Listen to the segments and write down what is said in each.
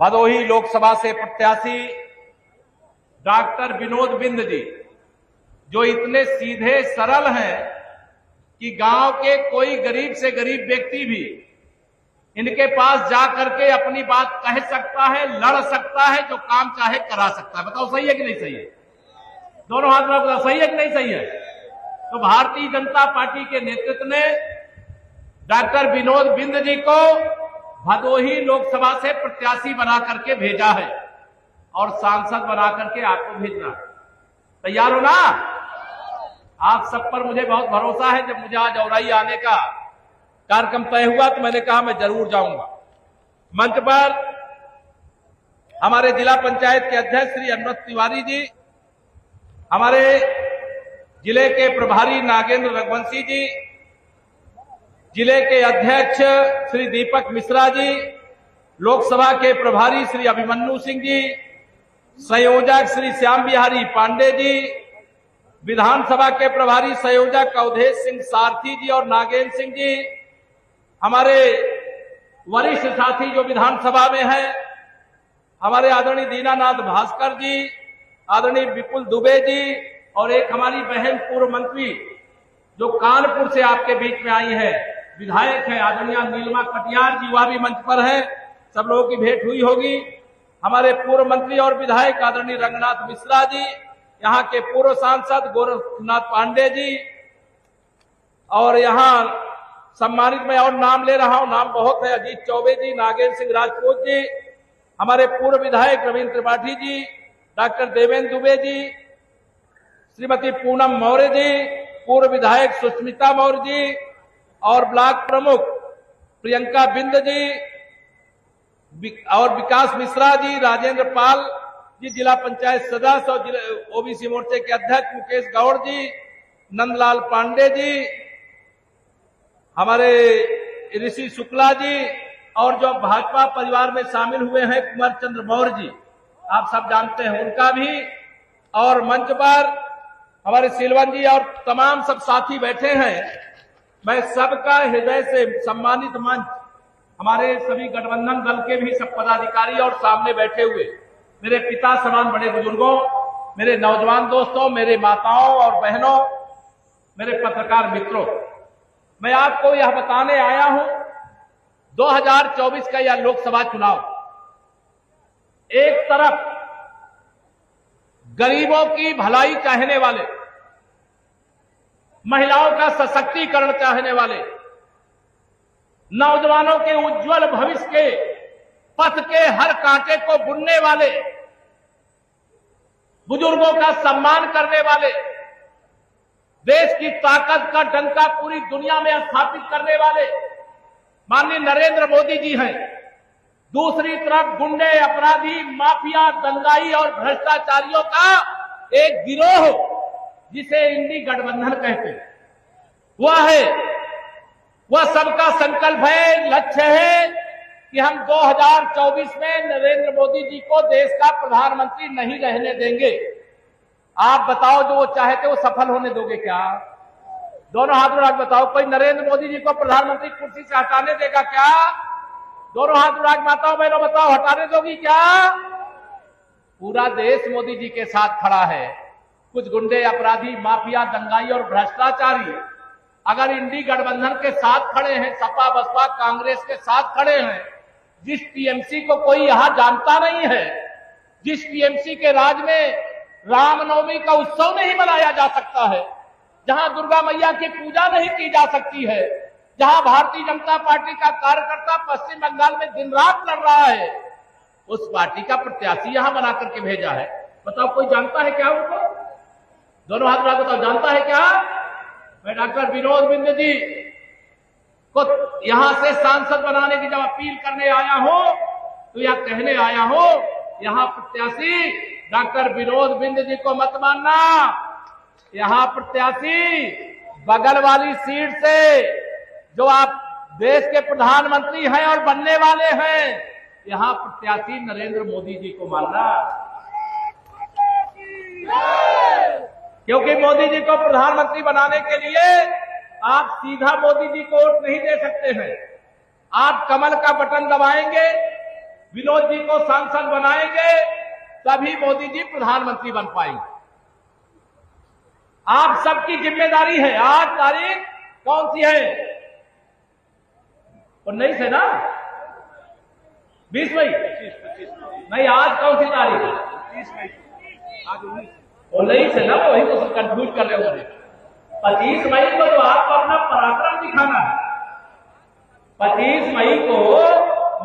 भदोही लोकसभा से प्रत्याशी डॉक्टर विनोद बिंद जी, जो इतने सीधे सरल हैं कि गांव के कोई गरीब से गरीब व्यक्ति भी इनके पास जा करके अपनी बात कह सकता है, लड़ सकता है, जो काम चाहे करा सकता है। बताओ सही है कि नहीं सही है? दोनों हाथ में बताओ सही है कि नहीं सही है? तो भारतीय जनता पार्टी के नेतृत्व ने डॉक्टर विनोद बिंद जी को भदोही लोकसभा से प्रत्याशी बना करके भेजा है और सांसद बना करके आपको भेजना है। तैयार हो ना? आप सब पर मुझे बहुत भरोसा है। जब मुझे आज औराई आने का कार्यक्रम तय हुआ तो मैंने कहा मैं जरूर जाऊंगा। मंच पर हमारे जिला पंचायत के अध्यक्ष श्री अनुव्रत तिवारी जी, हमारे जिले के प्रभारी नागेंद्र रघुवंशी जी, जिले के अध्यक्ष श्री दीपक मिश्रा जी, लोकसभा के प्रभारी श्री अभिमन्यु सिंह जी, संयोजक श्री श्याम बिहारी पांडे जी, विधानसभा के प्रभारी संयोजक अवधेश सिंह सारथी जी और नागेंद्र सिंह जी, हमारे वरिष्ठ साथी जो विधानसभा में हैं, हमारे आदरणीय दीनानाथ भास्कर जी, आदरणीय विपुल दुबे जी, और एक हमारी बहन पूर्व मंत्री जो कानपुर से आपके बीच में आई है, विधायक है आदरणीय नीलमा कटियार जी, वह भी मंच पर है। सब लोगों की भेंट हुई होगी। हमारे पूर्व मंत्री और विधायक आदरणीय रंगनाथ मिश्रा जी, यहाँ के पूर्व सांसद गोरखनाथ पांडे जी, और यहाँ सम्मानित मैं और नाम ले रहा हूं, नाम बहुत है, अजीत चौबे जी, नागेंद्र सिंह राजपूत जी, हमारे पूर्व विधायक रविंद्र त्रिपाठी जी, डॉक्टर देवेंद्र दुबे जी, श्रीमती पूनम मौर्य जी, पूर्व विधायक सुष्मिता मौर्य जी, और ब्लॉक प्रमुख प्रियंका बिंद जी और विकास मिश्रा जी, राजेंद्र पाल जी, जिला पंचायत सदस्य और ओबीसी मोर्चे के अध्यक्ष मुकेश गौड़ जी, नंदलाल पांडे जी, हमारे ऋषि शुक्ला जी, और जो भाजपा परिवार में शामिल हुए हैं कुमार चंद्र मौर्य जी, आप सब जानते हैं उनका भी, और मंच पर हमारे सिलवन जी और तमाम सब साथी बैठे हैं। मैं सबका हृदय से सम्मानित मंच, हमारे सभी गठबंधन दल के भी सब पदाधिकारी और सामने बैठे हुए मेरे पिता समान बड़े बुजुर्गों, मेरे नौजवान दोस्तों, मेरे माताओं और बहनों, मेरे पत्रकार मित्रों, मैं आपको यह बताने आया हूं 2024 का यह लोकसभा चुनाव, एक तरफ गरीबों की भलाई चाहने वाले, महिलाओं का सशक्तिकरण चाहने वाले, नौजवानों के उज्जवल भविष्य के पथ के हर कांटे को बुनने वाले, बुजुर्गों का सम्मान करने वाले, देश की ताकत का डंका पूरी दुनिया में स्थापित करने वाले माननीय नरेंद्र मोदी जी हैं। दूसरी तरफ गुंडे, अपराधी, माफिया, दंगाई और भ्रष्टाचारियों का एक गिरोह, जिसे इंडी गठबंधन कहते हैं, वह सबका संकल्प है, लक्ष्य है कि हम 2024 में नरेंद्र मोदी जी को देश का प्रधानमंत्री नहीं रहने देंगे। आप बताओ, जो वो चाहते वो सफल होने दोगे क्या? दोनों हाथ उठा बताओ, कोई नरेंद्र मोदी जी को प्रधानमंत्री कुर्सी से हटाने देगा क्या? दोनों हाथ उठा माताओं बहनों बताओ, हटाने दोगी क्या? पूरा देश मोदी जी के साथ खड़ा है। कुछ गुंडे, अपराधी, माफिया, दंगाई और भ्रष्टाचारी अगर इंडी गठबंधन के साथ खड़े हैं, सपा बसपा कांग्रेस के साथ खड़े हैं, जिस टीएमसी को कोई यहां जानता नहीं है, जिस टीएमसी के राज में रामनवमी का उत्सव नहीं मनाया जा सकता है, जहां दुर्गा मैया की पूजा नहीं की जा सकती है, जहां भारतीय जनता पार्टी का कार्यकर्ता पश्चिम बंगाल में दिन रात लड़ रहा है, उस पार्टी का प्रत्याशी यहां बना करके भेजा है। बताओ, कोई जानता है क्या उनको? दोनों हाथ उठा बताओ, जानता है क्या? मैं डॉक्टर विनोद बिंद जी को यहां से सांसद बनाने की जब अपील करने आया हूं, तो यह कहने आया हूं, यहां प्रत्याशी डॉक्टर विनोद बिंद जी को मत मानना। यहां प्रत्याशी बगल वाली सीट से जो आप देश के प्रधानमंत्री हैं और बनने वाले हैं, यहां प्रत्याशी नरेंद्र मोदी जी को मानना, क्योंकि मोदी जी को प्रधानमंत्री बनाने के लिए आप सीधा मोदी जी को वोट नहीं दे सकते हैं। आप कमल का बटन दबाएंगे, विनोद जी को सांसद बनाएंगे तभी मोदी जी प्रधानमंत्री बन पाएंगे। आप सबकी जिम्मेदारी है। आज तारीख कौन सी है? 19 है ना? 20 मई नहीं, आज कौन सी तारीख है? 30 मई। आज 19 है ना? वही तो कंफ्यूज कर रहे हो। 25 मई को तो आपको अपना पराक्रम दिखाना है। 25 मई को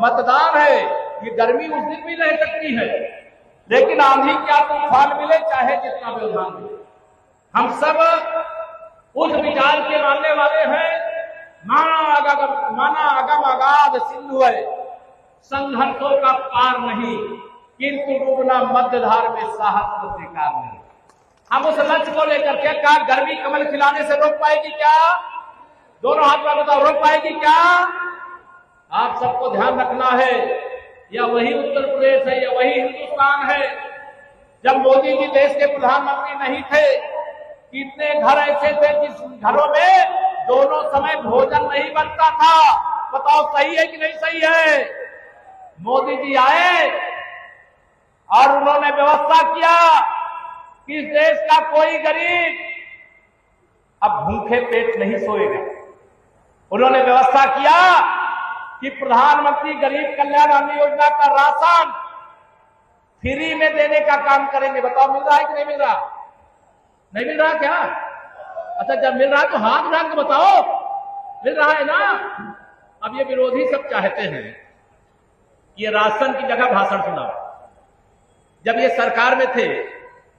मतदान है। ये गर्मी उस दिन भी रह सकती है, लेकिन आंधी क्या तूफान मिले, चाहे जितना व्यवधान मिले, हम सब उस विचार के मानने वाले हैं। माना अगम अगाध सिंधु है, संघर्षों का पार नहीं, किंतु डूबना मध्यधार में साहस को स्वीकार नहीं। हम उस लक्ष्य को लेकर के क्या गर्मी कमल खिलाने से रोक पाएगी क्या? दोनों हाथ में बताओ, रोक पाएगी क्या? आप सबको ध्यान रखना है, या वही उत्तर प्रदेश है या वही हिंदुस्तान है। जब मोदी जी देश के प्रधानमंत्री नहीं थे, कितने घर ऐसे थे जिस घरों में दोनों समय भोजन नहीं बनता था? बताओ सही है कि नहीं सही है? मोदी जी आए और उन्होंने व्यवस्था किया कि इस देश का कोई गरीब अब भूखे पेट नहीं सोएगा। उन्होंने व्यवस्था किया कि प्रधानमंत्री गरीब कल्याण अन्न योजना का राशन फ्री में देने का काम करेंगे। बताओ मिल रहा है कि नहीं मिल रहा? नहीं मिल रहा क्या? अच्छा, जब मिल रहा है तो हाथ उठा के बताओ मिल रहा है ना? अब ये विरोधी सब चाहते हैं कि ये राशन की जगह भाषण सुनाओ। जब ये सरकार में थे